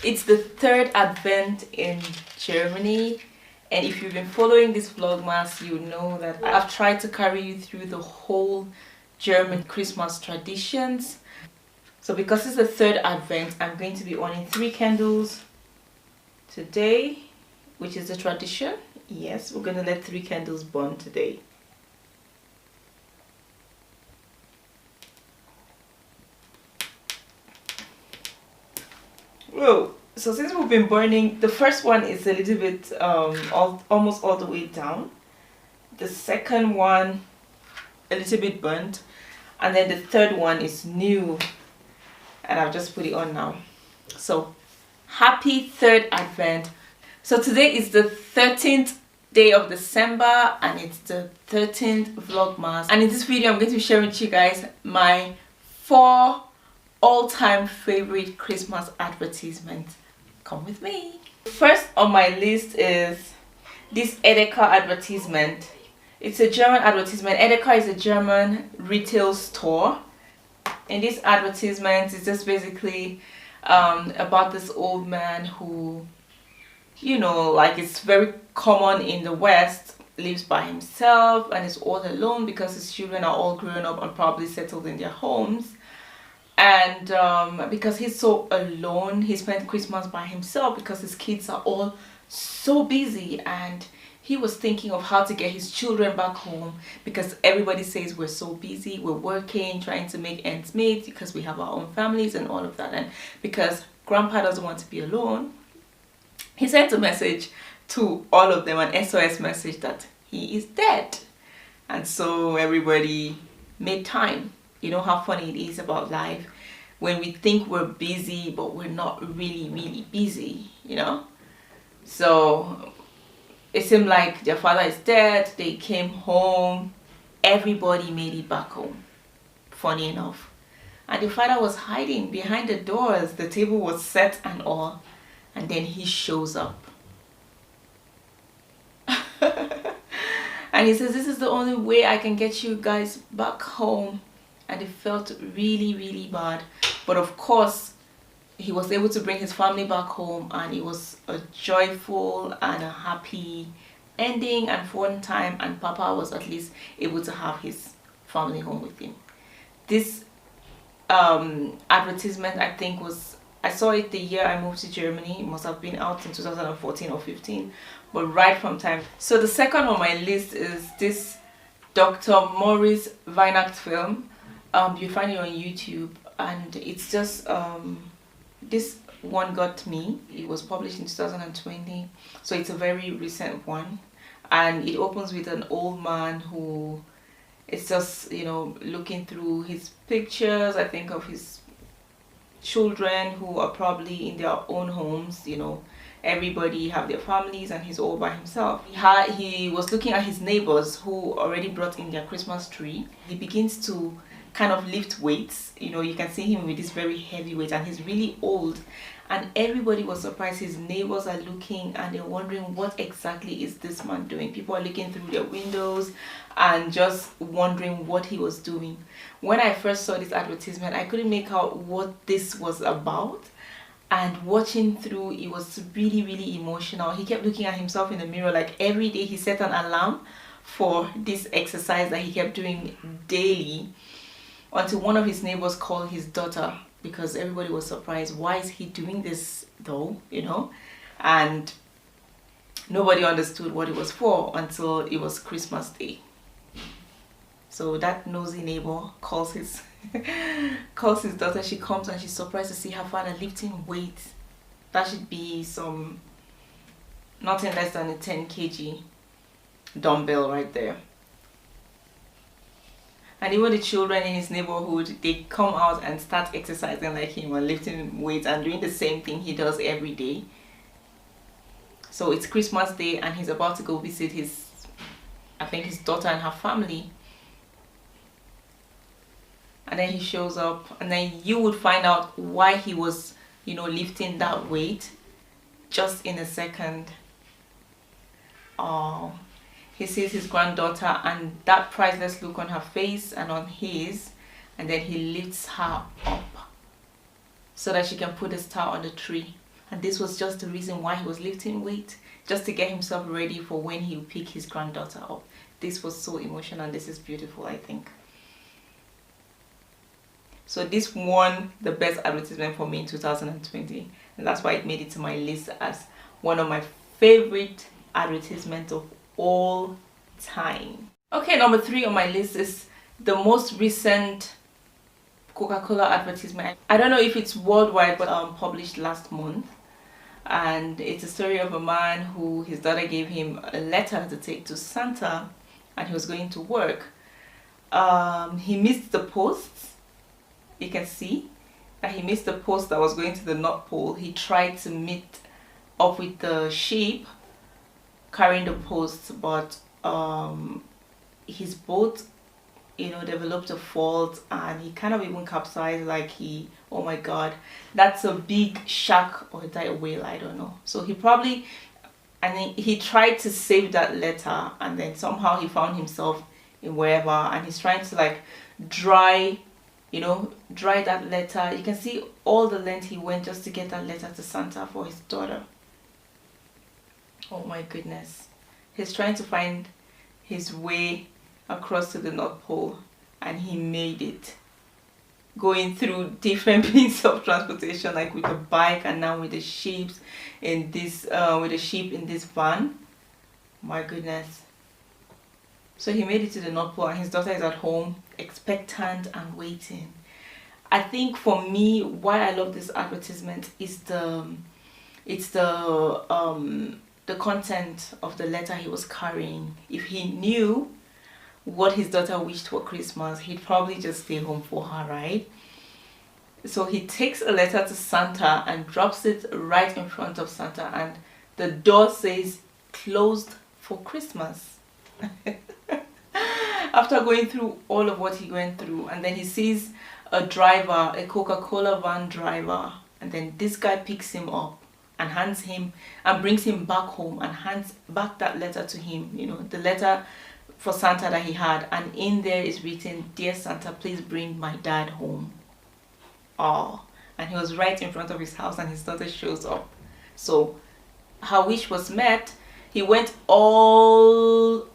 It's the third advent in Germany, and if you've been following this vlogmas, you know that I've tried to carry you through the whole German Christmas traditions. So because it's the third advent, I'm going to be owning 3 candles today, which is a tradition. Yes, we're going to let 3 candles burn today. Whoa. So since we've been burning, the first one is a little bit almost all the way down. The second one a little bit burnt, and then the third one is new, and I've just put it on now. So happy third advent. So today is the 13th day of December, and it's the 13th vlogmas, and in this video I'm going to be sharing with you guys my 4 all-time favorite Christmas advertisements. Come with me. First on my list is this Edeka advertisement. It's a German advertisement. Edeka is a German retail store. In this advertisement, it's just basically about this old man who, you know, like it's very common in the West, lives by himself and is all alone because his children are all grown up and probably settled in their homes. And because he's so alone, he spent Christmas by himself because his kids are all so busy, and he was thinking of how to get his children back home because everybody says we're so busy, we're working, trying to make ends meet because we have our own families and all of that. And because grandpa doesn't want to be alone, he sent a message to all of them, an SOS message that he is dead. And so everybody made time. You know how funny it is about life when we think we're busy but we're not really busy, you know. So it seemed like their father is dead. They came home, everybody made it back home, funny enough, and the father was hiding behind the doors. The table was set and all, and then he shows up. And he says, "This is the only way I can get you guys back home." And it felt really bad, but of course he was able to bring his family back home, and it was a joyful and a happy ending and fun time, and Papa was at least able to have his family home with him. This advertisement, I think, I saw it the year I moved to Germany. It must have been out in 2014 or 15, but right from time. So the second on my list is this DocMorris film. You find it on YouTube, and it's just this one got me. It was published in 2020, so it's a very recent one, and it opens with an old man who is just, you know, looking through his pictures, I think, of his children who are probably in their own homes. You know, everybody have their families and he's all by himself. He was looking at his neighbors who already brought in their Christmas tree. He begins to kind of lift weights. You know, you can see him with this very heavy weight, and he's really old, and everybody was surprised. His neighbors are looking and they're wondering, what exactly is this man doing? People are looking through their windows and just wondering what he was doing. When I first saw this advertisement, I couldn't make out what this was about, and watching through, it was really emotional. He kept looking at himself in the mirror. Like every day he set an alarm for this exercise that he kept doing daily, until one of his neighbors called his daughter, because everybody was surprised. Why is he doing this though, you know? And nobody understood what it was for until it was Christmas Day. So that nosy neighbor calls his calls his daughter. She comes and she's surprised to see her father lifting weights. That should be some nothing less than a 10 kg dumbbell right there. And even the children in his neighborhood, they come out and start exercising like him and lifting weights and doing the same thing he does every day. So it's Christmas Day, and he's about to go visit I think his daughter and her family. And then he shows up, and then you would find out why he was, you know, lifting that weight just in a second. Oh. He sees his granddaughter and that priceless look on her face and on his, and then he lifts her up so that she can put a star on the tree. and this was just the reason why he was lifting weight, just to get himself ready for when he would pick his granddaughter up. This was so emotional, and this is beautiful, I think. So this won the best advertisement for me in 2020, and that's why it made it to my list as one of my favorite advertisements of all time. Okay, number 3 on my list is the most recent Coca-Cola advertisement. I don't know if it's worldwide, but published last month, and it's a story of a man who his daughter gave him a letter to take to Santa, and he was going to work. He missed the post. You can see that he missed the post that was going to the North Pole. He tried to meet up with the ship carrying the post, but his boat, you know, developed a fault, and he kind of even capsized. Like oh my god, that's a big shark, or is that a whale? I don't know. So he probably, he tried to save that letter, and then somehow he found himself in wherever, and he's trying to like dry that letter. You can see all the length he went just to get that letter to Santa for his daughter. Oh my goodness. He's trying to find his way across to the North Pole, and he made it, going through different means of transportation, like with a bike, and now with the ships in this ship in this van. My goodness. So he made it to the North Pole, and his daughter is at home, expectant and waiting. I think for me, why I love this advertisement is the content of the letter he was carrying. If he knew what his daughter wished for Christmas, he'd probably just stay home for her, right? So he takes a letter to Santa and drops it right in front of Santa, and the door says closed for Christmas. After going through all of what he went through, and then he sees a driver, a Coca-Cola van driver, and then this guy picks him up and hands him and brings him back home and hands back that letter to him, you know, the letter for Santa that he had, and in there is written, "Dear Santa, please bring my dad home." Oh, and he was right in front of his house, and his daughter shows up. So her wish was met. He went all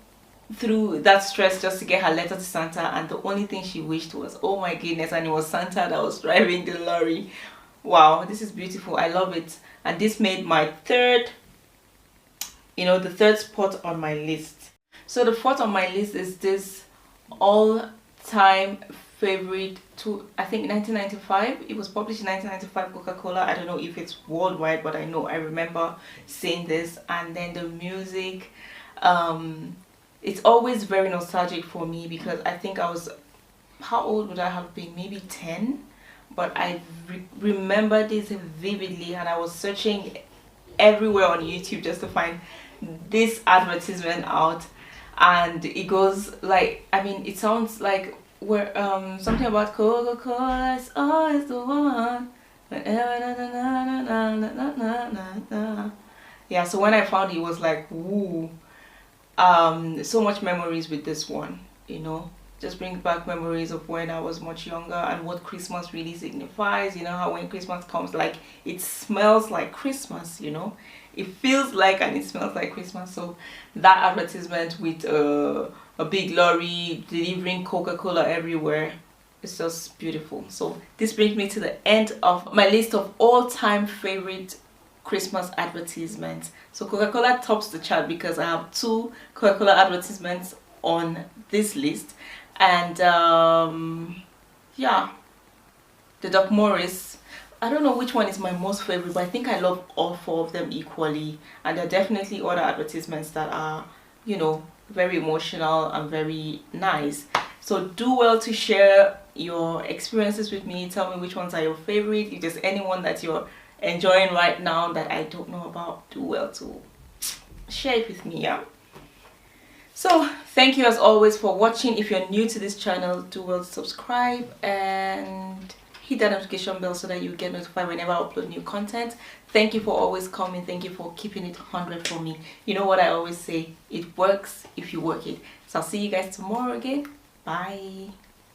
through that stress just to get her letter to Santa, and the only thing she wished was, oh my goodness, and it was Santa that was driving the lorry. Wow, this is beautiful. I love it. And this made my the third spot on my list. So the fourth on my list is this all-time favorite I think 1995. It was published in 1995, Coca-Cola. I don't know if it's worldwide, but I remember seeing this. And then the music, it's always very nostalgic for me, because I think I was, how old would I have been? Maybe 10. But I remember this vividly, and I was searching everywhere on YouTube just to find this advertisement out. And it goes like, I mean, it sounds like where something about Coca-Cola is always the one. Yeah, so when I found it, was like, woo. So much memories with this one, you know. Just brings back memories of when I was much younger and what Christmas really signifies. You know how when Christmas comes, like, it smells like Christmas, you know. It feels like and it smells like Christmas. So that advertisement with a big lorry delivering Coca-Cola everywhere, it's just beautiful. So this brings me to the end of my list of all-time favorite Christmas advertisements. So Coca-Cola tops the chart because I have 2 Coca-Cola advertisements on this list. And yeah, the DocMorris, I don't know which one is my most favorite, but I think I love all 4 of them equally. And there are definitely other advertisements that are, you know, very emotional and very nice. So do well to share your experiences with me. Tell me which ones are your favorite. If there's anyone that you're enjoying right now that I don't know about, do well to share it with me. Yeah. So thank you as always for watching. If you're new to this channel, do well to subscribe and hit that notification bell so that you get notified whenever I upload new content. Thank you for always coming. Thank you for keeping it 100 for me. You know what I always say, it works if you work it. So I'll see you guys tomorrow again. Bye.